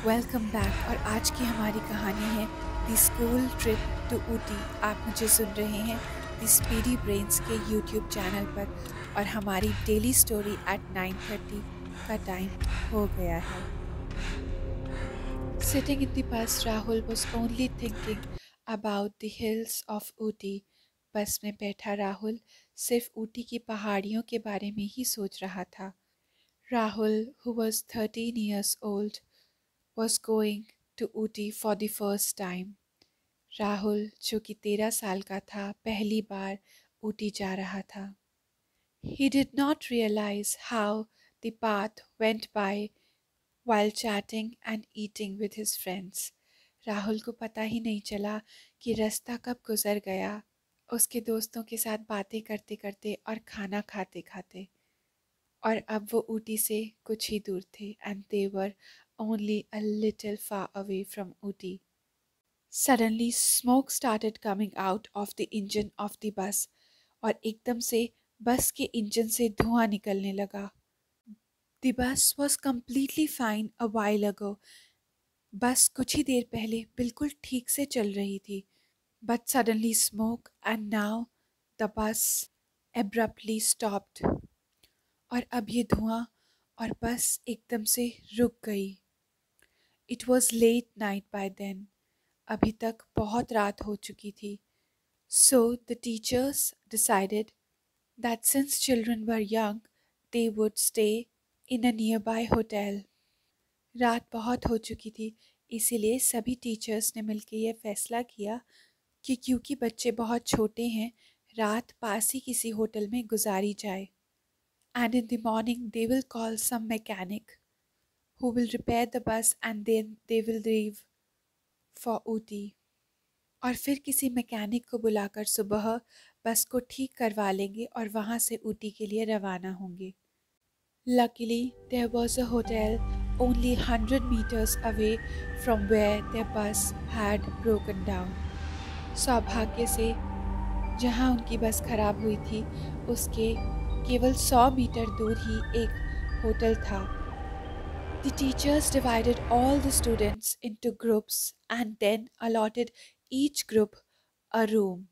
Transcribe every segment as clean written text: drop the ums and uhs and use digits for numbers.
Welcome back. और आज की हमारी कहानी है the school trip to Ooty. आप मुझे सुन रहे हैं द स्पीडी ब्रेन्स के यूट्यूब चैनल पर और हमारी डेली स्टोरी एट 9:30 का टाइम हो गया है। Sitting in the bus, Rahul was only thinking about the hills of Ooty. बस में बैठा राहुल सिर्फ ऊटी की पहाड़ियों के बारे में ही सोच रहा था। Rahul, who was 13 years old, was going to Ooty for the first time. Rahul जो कि 13 साल का था, पहली बार ऊटी जा रहा था। He did not realize how the path went by while chatting and eating with his friends. Rahul को पता ही नहीं चला कि रास्ता कब गुजर गया उसके दोस्तों के साथ बातें करते करते और खाना खाते खाते। और अब वो ऊटी से कुछ ही दूर थे and they were only a little far away from Ooty. Suddenly smoke started coming out of the engine of the bus और एकदम से बस के इंजन से धुआं निकलने लगा। The bus was completely fine a while ago. बस कुछ ही देर पहले बिल्कुल ठीक से चल रही थी। But suddenly smoke and now the bus abruptly stopped. और अब ये धुआं और बस एकदम से रुक गई। It was late night by then. अभी तक बहुत रात हो चुकी थी। So the teachers decided that since children were young, they would stay in a nearby hotel. रात बहुत हो चुकी थी, इसीलिए सभी टीचर्स ने मिलकर यह फैसला किया कि क्योंकि बच्चे बहुत छोटे हैं, रात पास ही किसी होटल में गुजारी जाए। And in the morning they will call some mechanic who will repair the bus and then they will leave for Ooty. और फिर किसी मैकेनिक को बुलाकर सुबह बस को ठीक करवा लेंगे और वहाँ से ऊटी के लिए रवाना होंगे। Luckily, there was a hotel only 100 meters away from where their bus had broken down. सौभाग्य से जहाँ उनकी बस खराब हुई थी उसके केवल 100 मीटर दूर ही एक होटल था। The teachers divided all the students into groups and then allotted each group a room.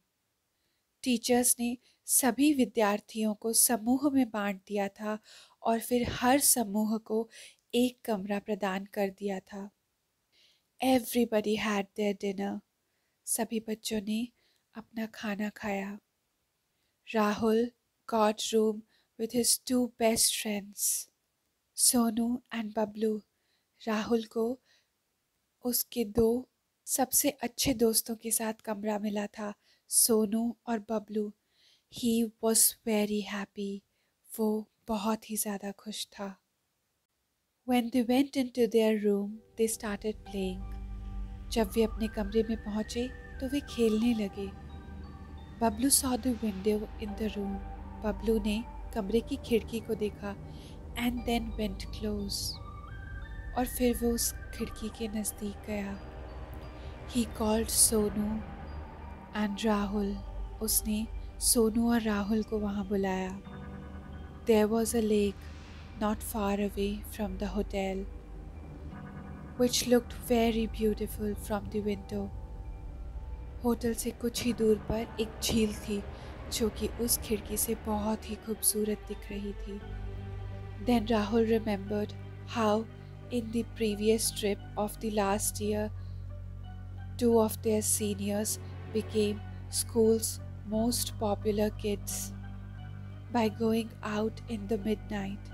Teachers ने सभी विद्यार्थियों को समूह में बांट दिया था और फिर हर समूह को एक कमरा प्रदान कर दिया था। Everybody had their dinner. सभी बच्चों ने अपना खाना खाया। Rahul got room with his two best friends, Sonu and Bablu. Rahul को उसके दो सबसे अच्छे दोस्तों के साथ कमरा मिला था, सोनू और Bablu. He was very happy. वो बहुत ही ज़्यादा खुश था। When they went into their room, they started playing. जब वे अपने कमरे में पहुँचे तो वे खेलने लगे। Bablu saw the window in the room. Bablu ने कमरे की खिड़की को देखा and then went close. और फिर वो उस खिड़की के नज़दीक गया। He called Sonu and Rahul. उसने सोनू और राहुल को वहाँ बुलाया। There was a lake not far away from the hotel, which looked very beautiful from the window. Hotel से कुछ ही दूर पर एक झील थी जो कि उस खिड़की से बहुत ही खूबसूरत दिख रही थी। Then Rahul remembered how in the previous trip of the last year, two of their seniors became school's most popular kids by going out in the midnight.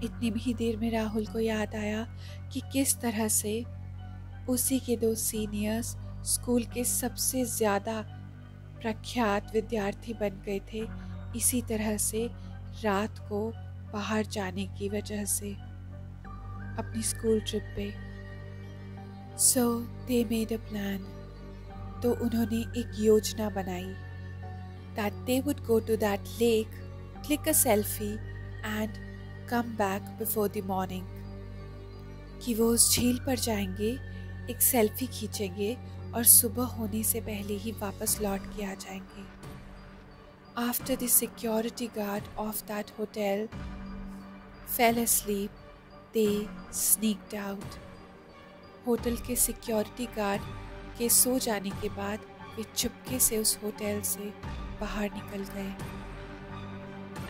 इतनी भी देर में राहुल को याद आया कि किस तरह से उसी के दो सीनियर्स स्कूल के सबसे ज़्यादा प्रख्यात विद्यार्थी बन गए थे, इसी तरह से रात को बाहर जाने की वजह से अपनी स्कूल ट्रिप पे। So they made a plan. तो उन्होंने एक योजना बनाई that they would go to that lake, click a selfie and come back before the morning. कि वो उस झील पर जाएंगे, एक सेल्फी खींचेंगे और सुबह होने से पहले ही वापस लौट के आ जाएंगे। After the security guard of that hotel fell asleep, they sneaked out. Hotel के सिक्योरिटी गार्ड के सो जाने के बाद वे चुपके से उस होटल से बाहर निकल गए।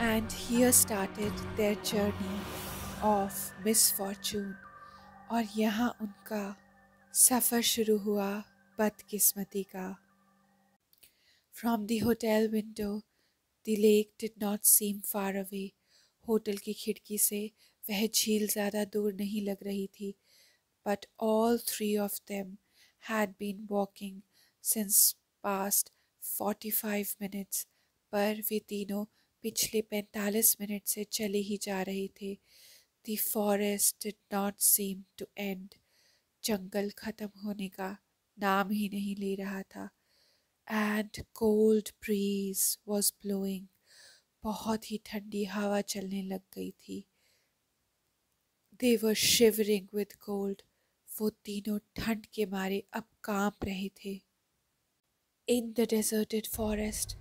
And here started their journey of misfortune. और यहाँ उनका सफ़र शुरू हुआ बदकिस्मती का। From the hotel window the lake did not seem far away. Hotel की खिड़की से वह झील ज़्यादा दूर नहीं लग रही थी। But all three of them had been walking since past 45 minutes. पर वे तीनों पिछले 45 मिनट से चले ही जा रहे थे। The forest did not seem to end. जंगल खत्म होने का नाम ही नहीं ले रहा था। And cold breeze was blowing. बहुत ही ठंडी हवा चलने लग गई थी। They were shivering with cold. वो तीनों ठंड के मारे अब कांप रहे थे। In the deserted forest,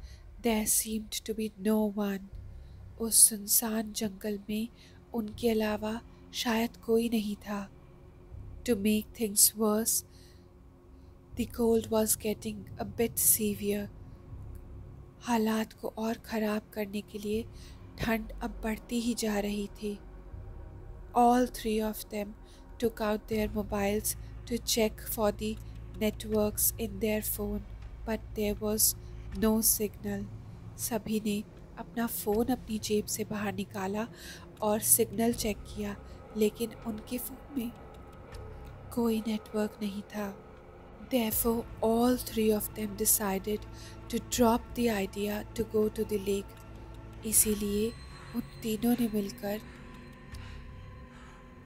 there seemed to be no one. उस सुनसान जंगल में उनके अलावा शायद कोई नहीं था। To make things worse, the cold was getting a bit severe. हालात को और ख़राब करने के लिए ठंड अब बढ़ती ही जा रही थी। All three of them took out their mobiles to check for the networks in their phone, but there was no signal. सभी ने अपना फ़ोन अपनी जेब से बाहर निकाला और सिग्नल चेक किया, लेकिन उनके फ़ोन में कोई नेटवर्क नहीं था। Therefore, all three of them decided to drop the idea to go to the lake. इसीलिए उन तीनों ने मिलकर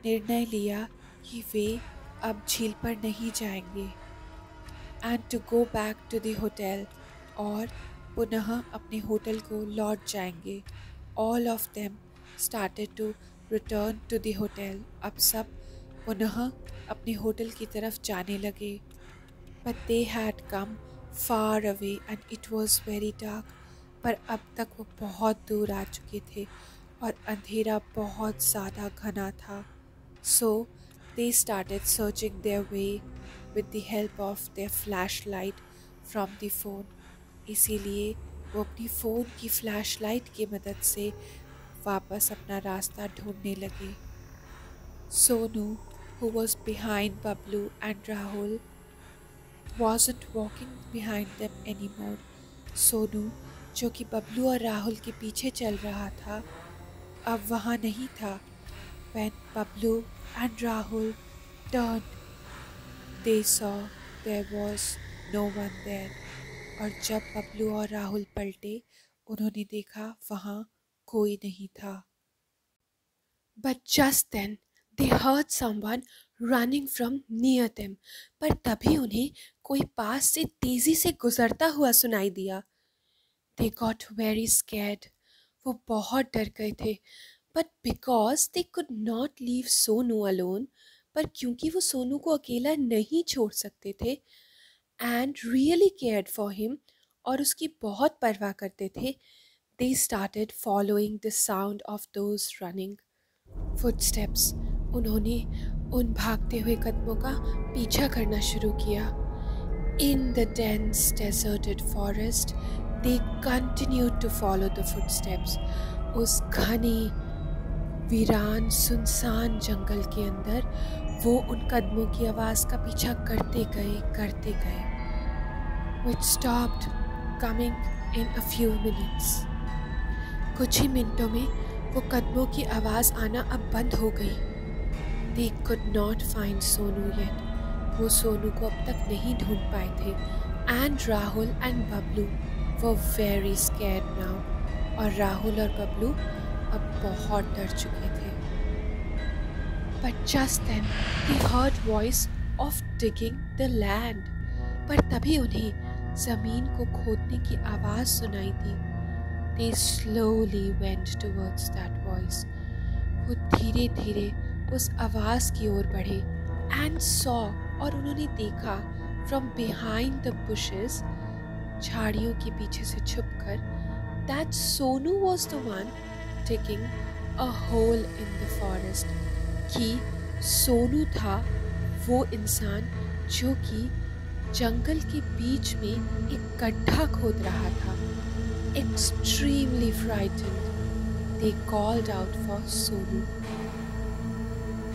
निर्णय लिया कि वे अब झील पर नहीं जाएंगे। And to go back to the hotel, और पुनः अपने होटल को लौट जाएंगे। All of them started to return to the hotel. अब सब पुनः अपने होटल की तरफ जाने लगे। But they had come far away and it was very dark. पर अब तक वो बहुत दूर आ चुके थे और अंधेरा बहुत ज़्यादा घना था। So they started searching their way with the help of their flashlight from the phone. इसीलिए वो अपनी फ़ोन की फ्लैशलाइट की मदद से वापस अपना रास्ता ढूंढने लगे। Sonu, who was behind Bablu and Rahul, wasn't walking behind them anymore. Sonu, जो कि बबलू और राहुल के पीछे चल रहा था, अब वहाँ नहीं था। When Bablu and Rahul turned, they saw there was no one there. और जब बबलू और राहुल पलटे, उन्होंने देखा वहाँ कोई नहीं था। But just then they heard someone running from near them. पर तभी उन्हें कोई पास से तेजी से गुजरता हुआ सुनाई दिया। They got very scared. वो बहुत डर गए थे। But because they could not leave Sonu alone, पर क्योंकि वो सोनू को अकेला नहीं छोड़ सकते थे, and really cared for him, और उसकी बहुत परवाह करते थे, they started following the sound of those running footsteps. उन्होंने उन भागते हुए कदमों का पीछा करना शुरू किया। In the dense deserted forest, they continued to follow the footsteps. उस घने वीरान सुनसान जंगल के अंदर वो उन कदमों की आवाज़ का पीछा करते गए। Which stopped coming in a few minutes. कुछ ही मिनटों में वो कदमों की आवाज़ आना अब बंद हो गई। They could not find Sonu yet. वो सोनू को अब तक नहीं ढूंढ पाए थे। And Rahul and Bablu were very scared now. और राहुल और बबलू अब बहुत डर चुके थे। But just then they heard voice of digging the land. पर तभी उन्हें ज़मीन को खोदने की आवाज़ सुनाई दी। They slowly went towards that voice. वो धीरे धीरे उस आवाज़ की ओर बढ़े। And saw, और उन्होंने देखा from behind the bushes, झाड़ियों के पीछे से छुपकर, that Sonu was the one digging a hole in the forest. कि सोनू था वो इंसान जो कि जंगल के बीच में एक गड्ढा खोद रहा था। Extremely frightened, they called out for Sonu.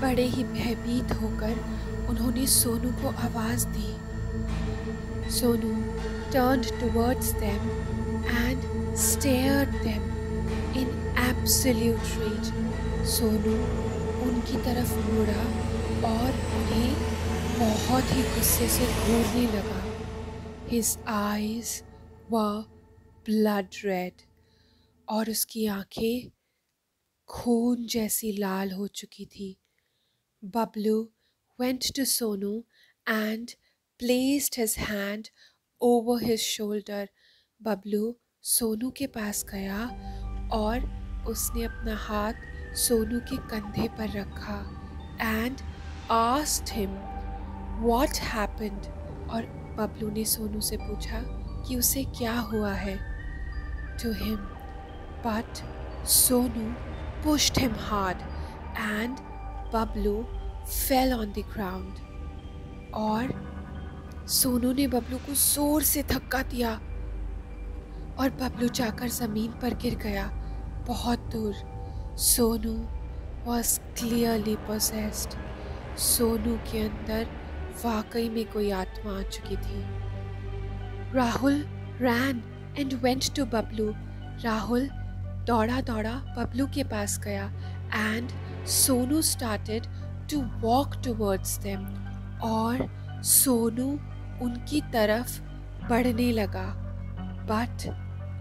बड़े ही भयभीत होकर उन्होंने सोनू को आवाज दी। Sonu turned towards them and stared them in absolute rage। Sonu उनकी तरफ मुड़ा और उन्हें बहुत ही गुस्से से घूरने लगा। His eyes were blood red और उसकी आंखें खून जैसी लाल हो चुकी थी। Bablu went to Sonu and placed his hand over his shoulder। Bablu Sonu के पास गया और उसने अपना हाथ सोनू के कंधे पर रखा and asked him what happened। और बबलू ने सोनू से पूछा कि उसे क्या हुआ है to him, but Sonu pushed him hard and Bablu fell on the ground। और सोनू ने बबलू को जोर से धक्का दिया और बबलू जाकर जमीन पर गिर गया बहुत दूर। Sonu was clearly possessed। Sonu के अंदर वाकई में कोई आत्मा आ चुकी थी। Rahul ran and went to Bablu. Rahul दौड़ा दौड़ा बबलू के पास गया and Sonu started to walk towards them। और सोनू उनकी तरफ बढ़ने लगा। But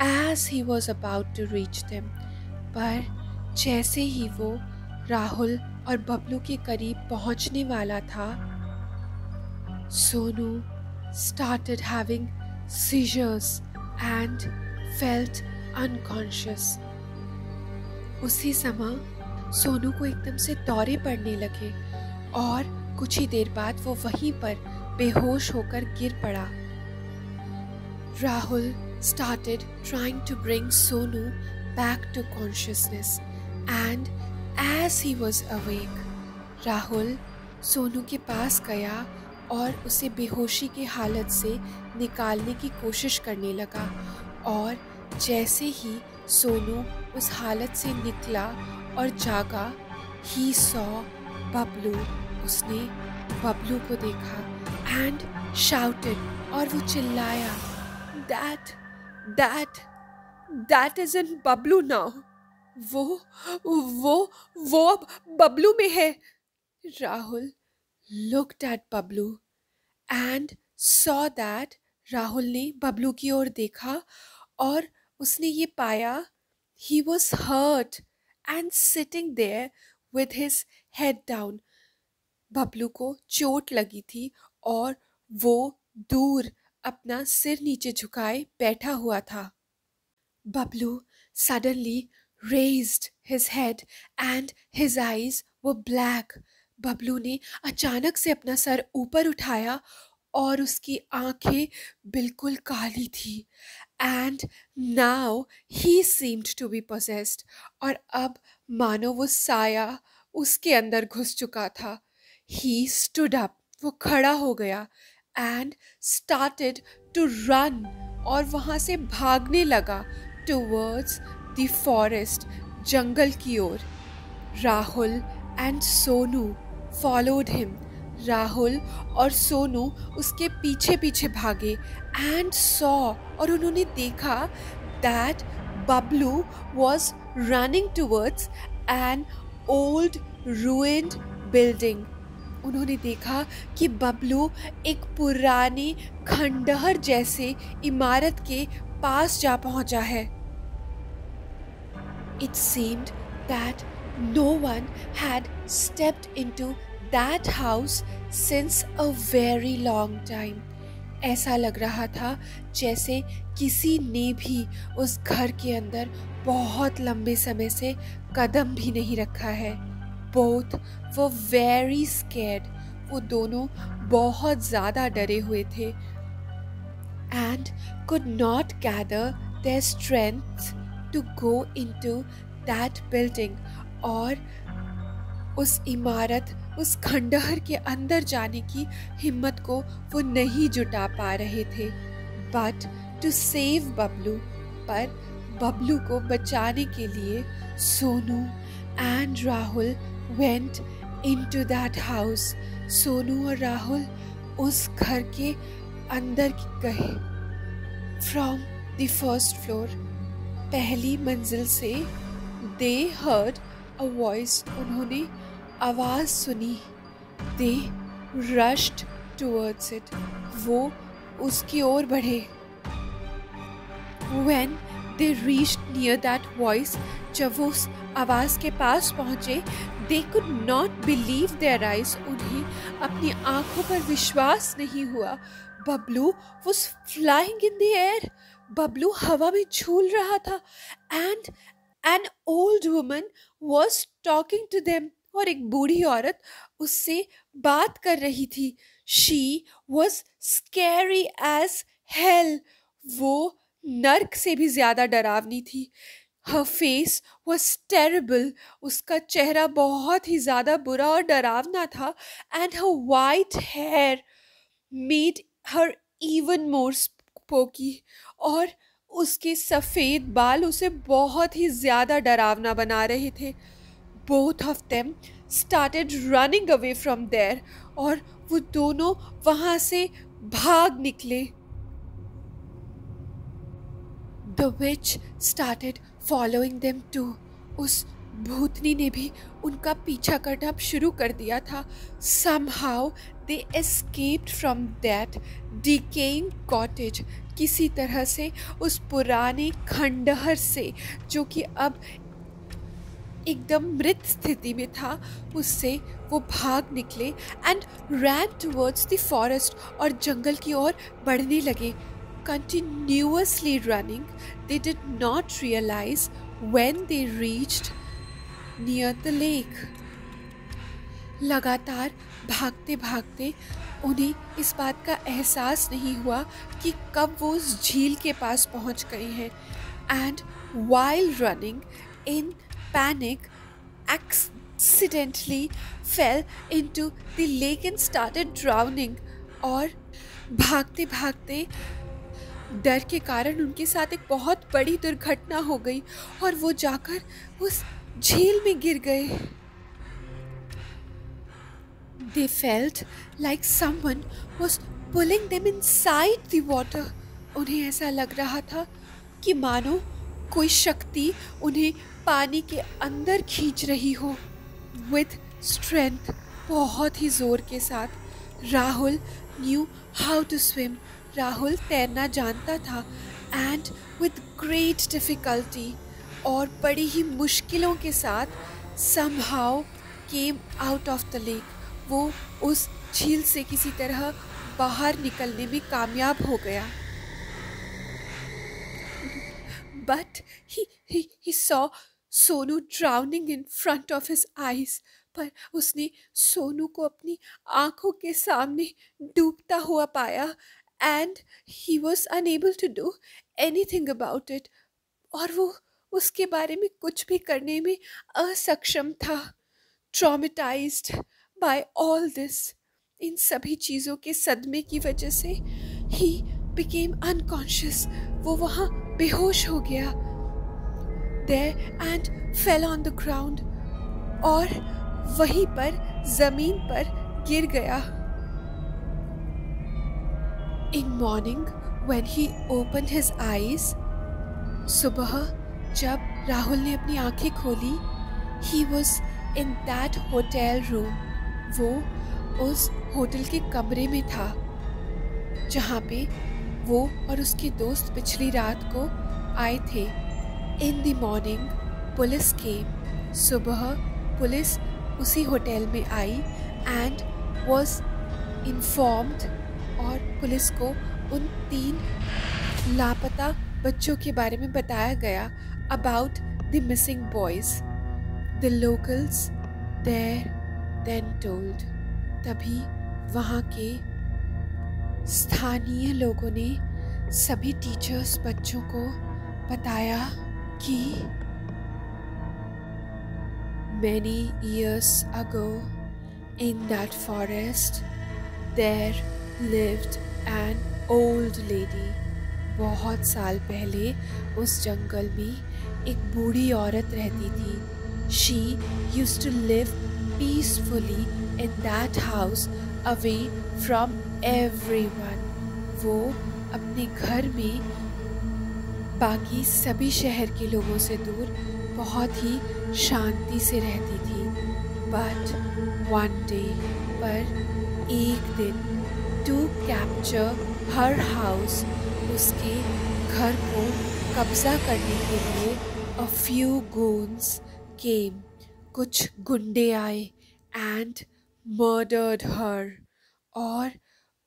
as he was about to reach them, पर जैसे ही वो राहुल और बबलू के करीब पहुंचने वाला था, Sonu started having seizures and felt unconscious। उसी समय सोनू को एकदम से दौरे पड़ने लगे और कुछ ही देर बाद वो वहीं पर बेहोश होकर गिर पड़ा। Rahul started trying to bring Sonu back to consciousness and as he was awake, Rahul Sonu के पास गया और उसे बेहोशी की हालत से निकालने की कोशिश करने लगा। और जैसे ही सोनू उस हालत से निकला और जागा, he saw बबलू। उसने बबलू को देखा and shouted, और वो चिल्लाया, that isn't बबलू now। वो अब बबलू में है। Rahul looked at Bablu and saw that, Rahul ने बबलू की ओर देखा और उसने ये पाया he was hurt and sitting there with his head down। Bablu को चोट लगी थी और वो दूर अपना सिर नीचे झुकाए बैठा हुआ था। Bablu suddenly raised his head and his eyes were black। Bablu ने अचानक से अपना सर ऊपर उठाया और उसकी आंखें बिल्कुल काली थी। And now he seemed to be possessed। और अब मानो वो साया उसके अंदर घुस चुका था। He stood up। वो खड़ा हो गया and started to run। और वहाँ से भागने लगा towards the forest। जंगल की ओर। Rahul and Sonu followed him। Rahul और सोनू उसके पीछे पीछे भागे and saw, और उन्होंने देखा that Bablu was running towards an old ruined building। उन्होंने देखा कि बबलू एक पुरानी खंडहर जैसे इमारत के पास जा पहुंचा है। It seemed that no one had stepped into that house since a very long time। ऐसा लग रहा था जैसे किसी ने भी उस घर के अंदर बहुत लंबे समय से कदम भी नहीं रखा है। Both were very scared। वो दोनों बहुत ज़्यादा डरे हुए थे and could not gather their strength to go into that building। और उस इमारत उस खंडहर के अंदर जाने की हिम्मत को वो नहीं जुटा पा रहे थे। बट टू सेव बबलू, पर बबलू को बचाने के लिए Sonu and Rahul went into that house. Sonu और राहुल उस घर के अंदर गए। फ्रॉम द फर्स्ट फ्लोर, पहली मंजिल से, दे हर्ड अ वॉइस, उन्होंने आवाज सुनी। दे रश्ड टुवर्ड्स इट, वो उसकी ओर बढ़े। When they reached near that voice, जब वो उस आवाज के पास पहुंचे, they could not believe their eyes, उन्हें अपनी आंखों पर विश्वास नहीं हुआ। Bablu was flying in the air, Bablu हवा में झूल रहा था। And an old woman was talking to them, और एक बूढ़ी औरत उससे बात कर रही थी। She was scary as hell, वो नर्क से भी ज्यादा डरावनी थी। Her face was terrible, उसका चेहरा बहुत ही ज्यादा बुरा और डरावना था। And her white hair made her even more spooky, और उसके सफेद बाल उसे बहुत ही ज्यादा डरावना बना रहे थे। Both of them started running away from there, और वो दोनों वहां से भाग निकले। The witch started following them too. उस भूतनी ने भी उनका पीछा करना शुरू कर दिया था। Somehow they escaped from that decaying cottage. किसी तरह से उस पुराने खंडहर से, जो कि अब एकदम मृत स्थिति में था, उससे वो भाग निकले and ran towards the forest, और जंगल की ओर बढ़ने लगे। Continuously running, they did not realize when they reached near the lake. लगातार भागते भागते उन्हें इस बात का एहसास नहीं हुआ कि कब वो उस झील के पास पहुंच गए हैं। And while running in panic, accidentally fell into the lake and started drowning. और भागते भागते डर के कारण उनके साथ एक बहुत बड़ी दुर्घटना हो गई, और वो जाकर उस झील में गिर गए। They felt like someone was pulling them inside the water. उन्हें ऐसा लग रहा था कि मानो कोई शक्ति उन्हें पानी के अंदर खींच रही हो। With strength, बहुत ही जोर के साथ। Rahul knew how to swim. Rahul तैरना जानता था। And with great difficulty, और बड़ी ही मुश्किलों के साथ, somehow came out of the lake. वो उस झील से किसी तरह बाहर निकलने में कामयाब हो गया। But he saw Sonu drowning in front of his eyes. पर उसने सोनू को अपनी आंखों के सामने डूबता हुआ पाया। And he was unable to do anything about it. और वो उसके बारे में कुछ भी करने में असक्षम था। Traumatized by all this, इन सभी चीज़ों के सदमे की वजह से, he became unconscious. वो वहाँ बेहोश हो गया। There and fell on the ground, और वहीं पर जमीन पर गिर गया। In morning, when he opened his eyes, सुबह जब राहुल ने अपनी आंखें खोली, he was in that hotel room. वो उस होटल के कमरे में था जहाँ पे वो और उसके दोस्त पिछली रात को आए थे। In the morning, police came. सुबह पुलिस उसी होटल में आई and was informed, और पुलिस को उन 3 लापता बच्चों के बारे में बताया गया। About the missing boys. The locals there then told. तभी वहाँ के स्थानीय लोगों ने सभी टीचर्स बच्चों को बताया कि many years ago In that forest, there lived an old lady. बहुत साल पहले उस जंगल में एक बूढ़ी औरत रहती थी. She used to live peacefully in that house, away from everyone. वो अपने घर में बाकी सभी शहर के लोगों से दूर बहुत ही शांति से रहती थी. But one day, पर एक दिन, to capture her house, उसके घर को कब्जा करने के लिए a few goons came. कुछ गुंडे आए and murdered her. और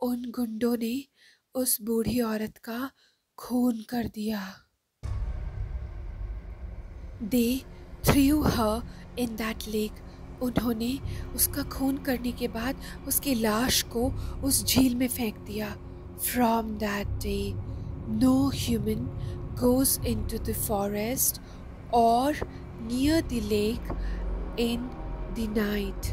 उन गुंडों ने उस बूढ़ी औरत का खून कर दिया. They threw her in that lake. उन्होंने उसका खून करने के बाद उसकी लाश को उस झील में फेंक दिया. From that day, no human goes into the forest or near the lake in the night.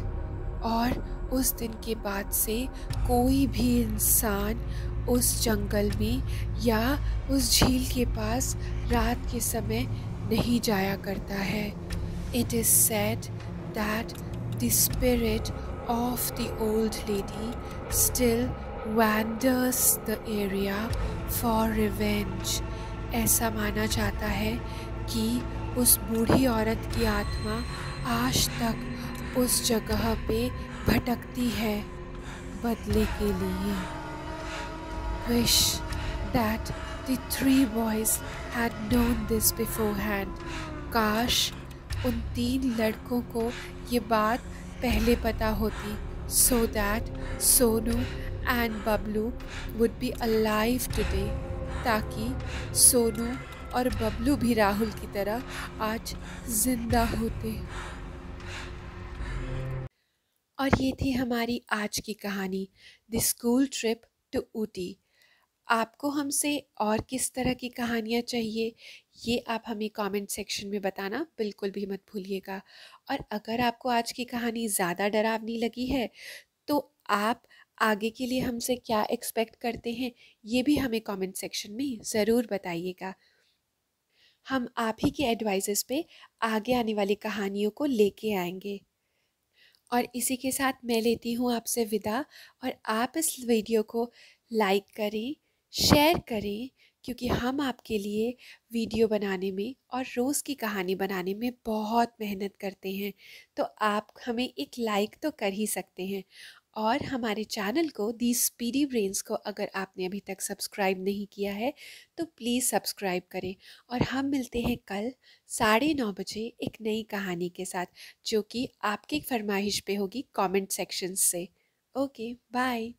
और उस दिन के बाद से कोई भी इंसान उस जंगल में या उस झील के पास रात के समय नहीं जाया करता है. It is said that the spirit of the old lady still wanders the area for revenge. ऐसा माना जाता है कि उस बूढ़ी औरत की आत्मा आज तक उस जगह पे भटकती है बदले के लिए. Wish that the three boys had known this beforehand. काश उन 3 लड़कों को ये बात पहले पता होती, so that Sonu and Bablu would be alive today. ताकि सोनू और बबलू भी राहुल की तरह आज जिंदा होते. और ये थी हमारी आज की कहानी, the school trip to Ooty. आपको हमसे और किस तरह की कहानियाँ चाहिए, ये आप हमें कमेंट सेक्शन में बताना बिल्कुल भी मत भूलिएगा. और अगर आपको आज की कहानी ज़्यादा डरावनी लगी है तो आप आगे के लिए हमसे क्या एक्सपेक्ट करते हैं, ये भी हमें कमेंट सेक्शन में ज़रूर बताइएगा. हम आप ही के एडवाइसेस पे आगे आने वाली कहानियों को लेके आएंगे. और इसी के साथ मैं लेती हूँ आपसे विदा. और आप इस वीडियो को लाइक करें, शेयर करें, क्योंकि हम आपके लिए वीडियो बनाने में और रोज़ की कहानी बनाने में बहुत मेहनत करते हैं. तो आप हमें एक लाइक तो कर ही सकते हैं. और हमारे चैनल को दी स्पीडी ब्रेन्स को अगर आपने अभी तक सब्सक्राइब नहीं किया है तो प्लीज़ सब्सक्राइब करें. और हम मिलते हैं कल 9:30 बजे एक नई कहानी के साथ, जो कि आपकी फरमाइश पे होगी कमेंट सेक्शन से. Okay, bye.